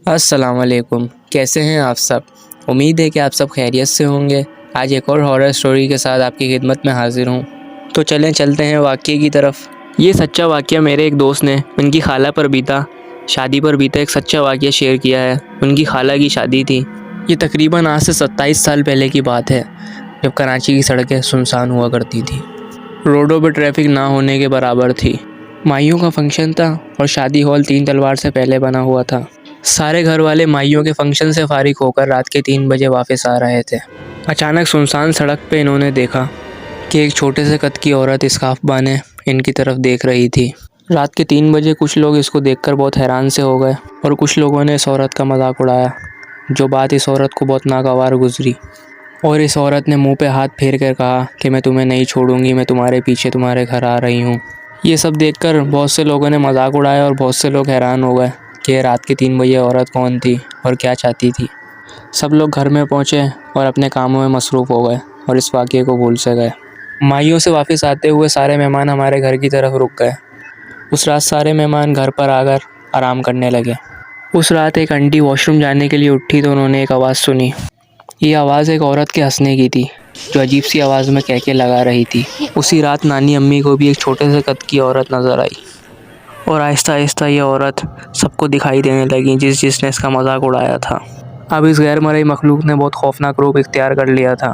अस्सलाम वालेकुम। कैसे हैं आप सब? उम्मीद है कि आप सब खैरियत से होंगे। आज एक और हॉरर स्टोरी के साथ आपकी खिदमत में हाज़िर हूँ। तो चलें चलते हैं वाक़ये की तरफ। ये सच्चा वाक़या मेरे एक दोस्त ने उनकी खाला पर बीता शादी पर बीता एक सच्चा वाक़या शेयर किया है। उनकी खाला की शादी थी। ये तकरीबन आज से 27 साल पहले की बात है, जब कराची की सड़कें सुनसान हुआ करती थी। रोडों पर ट्रैफिक ना होने के बराबर थी। माइयों का फंक्शन था और शादी हॉल 3 तलवार से पहले बना हुआ था। सारे घर वाले माइयों के फंक्शन से फारिग होकर रात के 3 बजे वापस आ रहे थे। अचानक सुनसान सड़क पे इन्होंने देखा कि एक छोटे से कद की औरत स्कार्फ बांधे इनकी तरफ देख रही थी। रात के 3 बजे कुछ लोग इसको देखकर बहुत हैरान से हो गए और कुछ लोगों ने इस औरत का मजाक उड़ाया। जो बात इस औरत को बहुत नागवार गुजरी और इस औरत ने मुंह पे हाथ फेर कर कहा कि मैं तुम्हें नहीं छोड़ूंगी, मैं तुम्हारे पीछे तुम्हारे घर आ रही हूँ। ये सब देखकर बहुत से लोगों ने मजाक उड़ाया और बहुत से लोग हैरान हो गए कि रात के 3 बजे औरत कौन थी और क्या चाहती थी। सब लोग घर में पहुँचे और अपने कामों में मसरूफ़ हो गए और इस वाक़ये को भूल से गए। माइयों से वापस आते हुए सारे मेहमान हमारे घर की तरफ रुक गए। उस रात सारे मेहमान घर पर आकर आराम करने लगे। उस रात एक आंटी वॉशरूम जाने के लिए उठी तो उन्होंने एक आवाज़ सुनी। ये आवाज़ एक औरत के हंसने की थी, जो अजीब सी आवाज़ में कहके लगा रही थी। उसी रात नानी अम्मी को भी एक छोटे से कद की औरत नज़र आई और आहिस्ता आहिस्ता ये औरत सबको दिखाई देने लगी जिसने इसका मजाक उड़ाया था। अब इस गैर मरई मखलूक ने बहुत खौफनाक रूप इख्तियार कर लिया था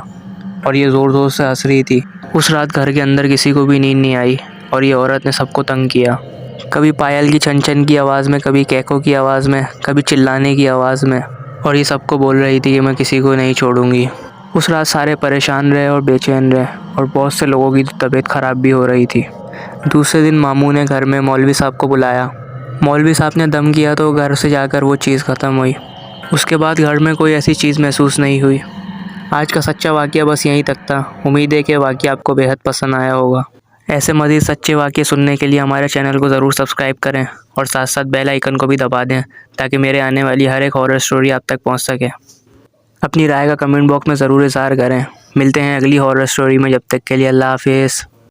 और ये ज़ोर ज़ोर से हंस रही थी। उस रात घर के अंदर किसी को भी नींद नहीं आई और ये औरत ने सबको तंग किया। कभी पायल की छन छन की आवाज़ में, कभी कैको की आवाज़ में, कभी चिल्लाने की आवाज़ में, और ये सबको बोल रही थी कि मैं किसी को नहीं छोड़ूंगी। उस रात सारे परेशान रहे और बेचैन रहे और बहुत से लोगों की तबीयत ख़राब भी हो रही थी। दूसरे दिन मामू ने घर में मौलवी साहब को बुलाया। मौलवी साहब ने दम किया तो घर से जाकर वो चीज़ ख़त्म हुई। उसके बाद घर में कोई ऐसी चीज़ महसूस नहीं हुई। आज का सच्चा वाक़या बस यहीं तक था। उम्मीद है कि वाक़या आपको बेहद पसंद आया होगा। ऐसे मज़ीद सच्चे वाक़ये सुनने के लिए हमारे चैनल को ज़रूर सब्सक्राइब करें और साथ साथ बेल आइकन को भी दबा दें, ताकि मेरे आने वाली हर एक हॉरर स्टोरी आप तक पहुंच सके। अपनी राय का कमेंट बॉक्स में ज़रूर इज़हार करें। मिलते हैं अगली हॉरर स्टोरी में, जब तक के लिए अल्लाह हाफिज़।